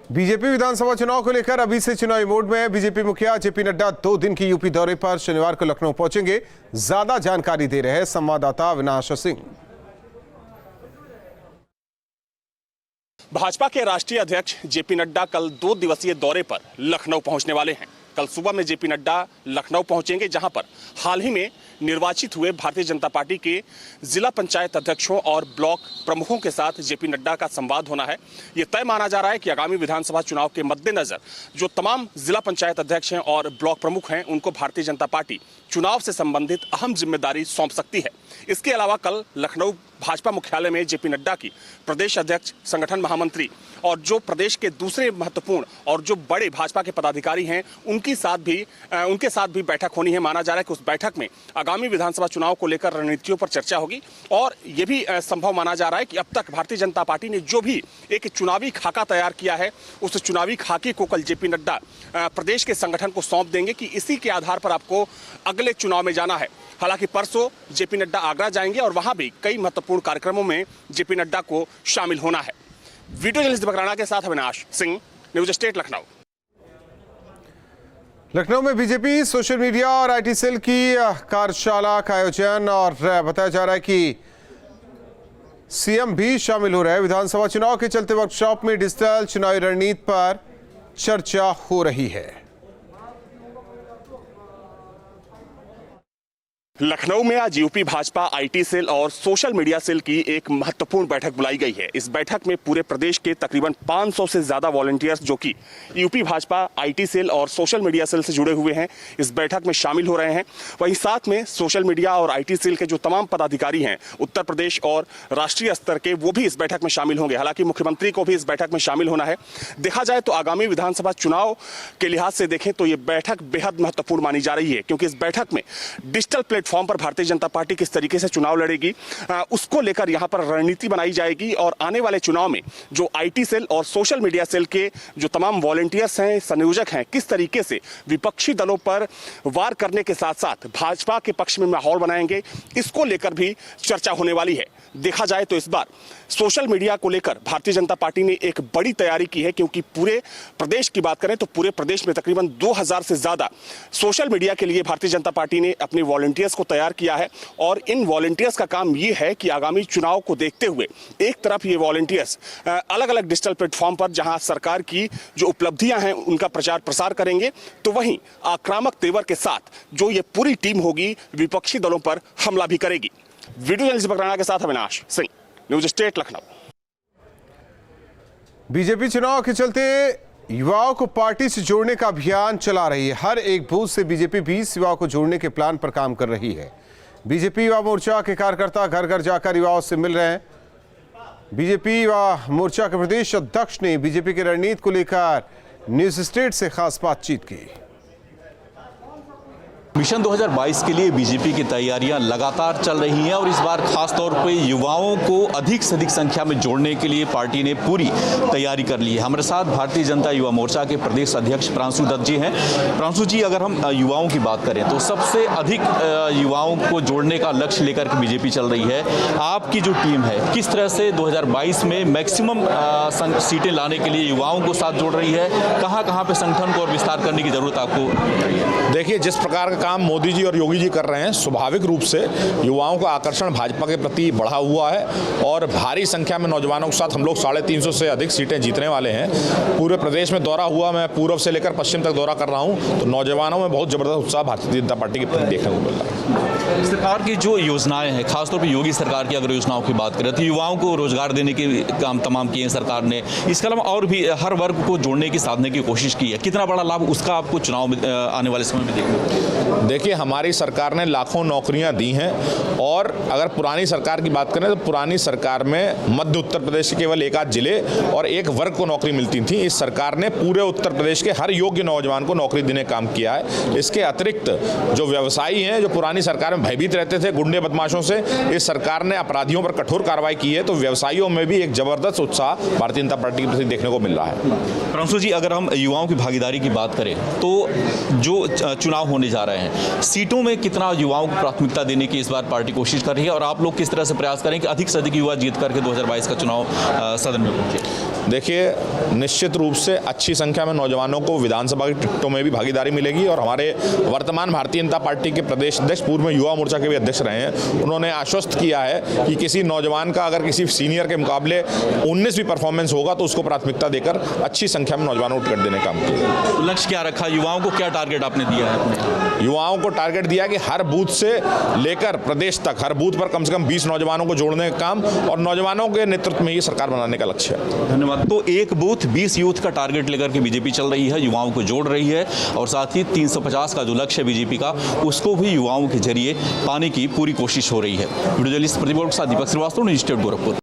BJP विधानसभा चुनाव को लेकर अभी से चुनावी मोड में है। बीजेपी मुखिया जेपी नड्डा 2 दिन की यूपी दौरे पर शनिवार को लखनऊ पहुंचेंगे। ज्यादा जानकारी दे रहे हैं संवाददाता अविनाश सिंह। भाजपा के राष्ट्रीय अध्यक्ष जेपी नड्डा कल 2 दिवसीय दौरे पर लखनऊ पहुंचने वाले हैं। कल सुबह में जेपी नड्डा लखनऊ पहुंचेंगे, जहां पर हाल ही में निर्वाचित हुए भारतीय जनता पार्टी के जिला पंचायत अध्यक्षों और ब्लॉक प्रमुखों के साथ जेपी नड्डा का संवाद होना है। ये तय माना जा रहा है कि आगामी विधानसभा चुनाव के मद्देनजर जो तमाम जिला पंचायत अध्यक्ष हैं और ब्लॉक प्रमुख हैं, उनको भारतीय जनता पार्टी चुनाव से संबंधित अहम जिम्मेदारी सौंप सकती है। इसके अलावा कल लखनऊ भाजपा मुख्यालय में जेपी नड्डा की प्रदेश अध्यक्ष, संगठन महामंत्री और जो प्रदेश के दूसरे महत्वपूर्ण और जो बड़े भाजपा के पदाधिकारी हैं उनके साथ भी बैठक होनी है। माना जा रहा है कि उस बैठक में आगामी विधानसभा चुनाव को लेकर रणनीतियों पर चर्चा होगी। और ये भी संभव माना जा रहा है कि अब तक भारतीय जनता पार्टी ने जो भी एक चुनावी खाका तैयार किया है, उस चुनावी खाके को कल जेपी नड्डा प्रदेश के संगठन को सौंप देंगे कि इसी के आधार पर आपको अगले चुनाव में जाना है। हालांकि परसों जेपी नड्डा आगरा जाएंगे और वहां भी कई महत्वपूर्ण कार्यक्रमों में जेपी नड्डा को शामिल होना है। वीडियो जर्नलिस्ट दीपक राणा के साथ अविनाश सिंह, न्यूज स्टेट लखनऊ। लखनऊ में बीजेपी सोशल मीडिया और आईटी सेल की कार्यशाला का आयोजन, और बताया जा रहा है कि सीएम भी शामिल हो रहे हैं। विधानसभा चुनाव के चलते वर्कशॉप में डिजिटल चुनावी रणनीति पर चर्चा हो रही है। लखनऊ में आज यूपी भाजपा आईटी सेल और सोशल मीडिया सेल की एक महत्वपूर्ण बैठक बुलाई गई है। इस बैठक में पूरे प्रदेश के तकरीबन 500 से ज्यादा वॉलंटियर्स जो कि यूपी भाजपा आईटी सेल और सोशल मीडिया सेल से जुड़े हुए हैं, इस बैठक में शामिल हो रहे हैं। वहीं साथ में सोशल मीडिया और आईटी सेल के जो तमाम पदाधिकारी हैं उत्तर प्रदेश और राष्ट्रीय स्तर के, वो भी इस बैठक में शामिल होंगे। हालांकि मुख्यमंत्री को भी इस बैठक में शामिल होना है। देखा जाए तो आगामी विधानसभा चुनाव के लिहाज से देखें तो ये बैठक बेहद महत्वपूर्ण मानी जा रही है, क्योंकि इस बैठक में डिजिटल फॉर्म पर भारतीय जनता पार्टी किस तरीके से चुनाव लड़ेगी, उसको लेकर यहां पर रणनीति बनाई जाएगी। और आने वाले चुनाव में जो आईटी सेल और सोशल मीडिया सेल के जो तमाम वॉलंटियर्स हैं, संयोजक हैं, किस तरीके से विपक्षी दलों पर वार करने के साथ साथ भाजपा के पक्ष में माहौल बनाएंगे, इसको लेकर भी चर्चा होने वाली है। देखा जाए तो इस बार सोशल मीडिया को लेकर भारतीय जनता पार्टी ने एक बड़ी तैयारी की है, क्योंकि पूरे प्रदेश की बात करें तो पूरे प्रदेश में तकरीबन 2000 से ज्यादा सोशल मीडिया के लिए भारतीय जनता पार्टी ने अपने वॉलंटियर्स को तैयार किया है। और इन वॉलंटियर्स का काम ये है कि आगामी चुनाव को देखते हुए एक तरफ ये वॉलंटियर्स अलग अलग डिजिटल प्लेटफॉर्म पर जहां सरकार की जो उपलब्धियां हैं उनका प्रचार प्रसार करेंगे, तो वहीं आक्रामक तेवर के साथ जो ये पूरी टीम होगी विपक्षी दलों पर हमला भी करेगी। वीडियो जर्नलिस्ट दीपक राणा के साथ Avinash Singh, news state Lucknow. BJP चुनाव के चलते युवाओं को पार्टी से जोड़ने का अभियान चला रही है। हर एक बूथ से बीजेपी 20 युवाओं को जोड़ने के प्लान पर काम कर रही है। बीजेपी युवा मोर्चा के कार्यकर्ता घर घर जाकर युवाओं से मिल रहे हैं। बीजेपी युवा मोर्चा के प्रदेश अध्यक्ष ने बीजेपी की रणनीति को लेकर न्यूज स्टेट से खास बातचीत की। मिशन 2022 के लिए बीजेपी की तैयारियां लगातार चल रही हैं और इस बार खास तौर पे युवाओं को अधिक से अधिक संख्या में जोड़ने के लिए पार्टी ने पूरी तैयारी कर ली है। हमारे साथ भारतीय जनता युवा मोर्चा के प्रदेश अध्यक्ष प्रांशु दत्त जी हैं। प्रांशु जी, अगर हम युवाओं की बात करें तो सबसे अधिक युवाओं को जोड़ने का लक्ष्य लेकर के बीजेपी चल रही है। आपकी जो टीम है किस तरह से 2022 में मैक्सिमम सीटें लाने के लिए युवाओं को साथ जोड़ रही है? कहाँ कहाँ पे संगठन को और विस्तार करने की जरूरत आपको? देखिए, जिस प्रकार का काम मोदी जी और योगी जी कर रहे हैं, स्वाभाविक रूप से युवाओं का आकर्षण भाजपा के प्रति बढ़ा हुआ है और भारी संख्या में नौजवानों के साथ हम लोग 350 से अधिक सीटें जीतने वाले हैं। पूरे प्रदेश में दौरा हुआ, मैं पूर्व से लेकर पश्चिम तक दौरा कर रहा हूं, तो नौजवानों में बहुत जबरदस्त उत्साह भारतीय जनता पार्टी के प्रति देखने को मिल रहा है। सरकार की जो योजनाएं हैं, खासतौर पर योगी सरकार की अगर योजनाओं की बात करें तो युवाओं को रोजगार देने के काम तमाम किए हैं सरकार ने। इसके अलावा और भी हर वर्ग को जोड़ने की साधने की कोशिश की है। कितना बड़ा लाभ उसका आपको चुनाव में आने वाले समय में देखने? देखिए, हमारी सरकार ने लाखों नौकरियां दी हैं और अगर पुरानी सरकार की बात करें तो पुरानी सरकार में मध्य उत्तर प्रदेश के केवल 1 आध जिले और एक वर्ग को नौकरी मिलती थी। इस सरकार ने पूरे उत्तर प्रदेश के हर योग्य नौजवान को नौकरी देने का काम किया है। इसके अतिरिक्त जो व्यवसायी हैं, जो पुरानी सरकार में भयभीत रहते थे गुंडे बदमाशों से, इस सरकार ने अपराधियों पर कठोर कार्रवाई की है, तो व्यवसायियों में भी एक जबरदस्त उत्साह भारतीय जनता पार्टी के प्रति देखने को मिल रहा है। प्रांशु जी, अगर हम युवाओं की भागीदारी की बात करें तो जो चुनाव होने जा रहे हैं हैं। सीटों में कितना युवाओं को प्राथमिकता देने की इस बार पार्टी कोशिश कर रही है और आप लोग किस तरह से प्रयास करें कि अधिक से अधिक युवा जीत करके 2022 का चुनाव सदन में पहुंचे? देखिए, निश्चित रूप से अच्छी संख्या में नौजवानों को विधानसभा की टिकटों में भी भागीदारी मिलेगी और हमारे वर्तमान भारतीय जनता पार्टी के प्रदेश अध्यक्ष, पूर्व में युवा मोर्चा के भी अध्यक्ष रहे हैं, उन्होंने आश्वस्त किया है कि किसी नौजवान का अगर किसी सीनियर के मुकाबले 19 भी परफॉर्मेंस होगा तो उसको प्राथमिकता देकर अच्छी संख्या में नौजवानों को टिकट देने का काम किया। लक्ष्य क्या रखा, युवाओं को क्या टारगेट आपने दिया है अपने? युवाओं को टारगेट दिया कि हर बूथ से लेकर प्रदेश तक हर बूथ पर कम से कम 20 नौजवानों को जोड़ने का काम और नौजवानों के नेतृत्व में ये सरकार बनाने का लक्ष्य है। धन्यवाद। तो एक बूथ 20 यूथ का टारगेट लेकर के बीजेपी चल रही है, युवाओं को जोड़ रही है और साथ ही 350 का जो लक्ष्य है बीजेपी का, उसको भी युवाओं के जरिए पाने की पूरी कोशिश हो रही है। वीडियो जर्नलिस्ट प्रतिभा के साथ दीपक श्रीवास्तव, न्यूज़ 8 गोरखपुर।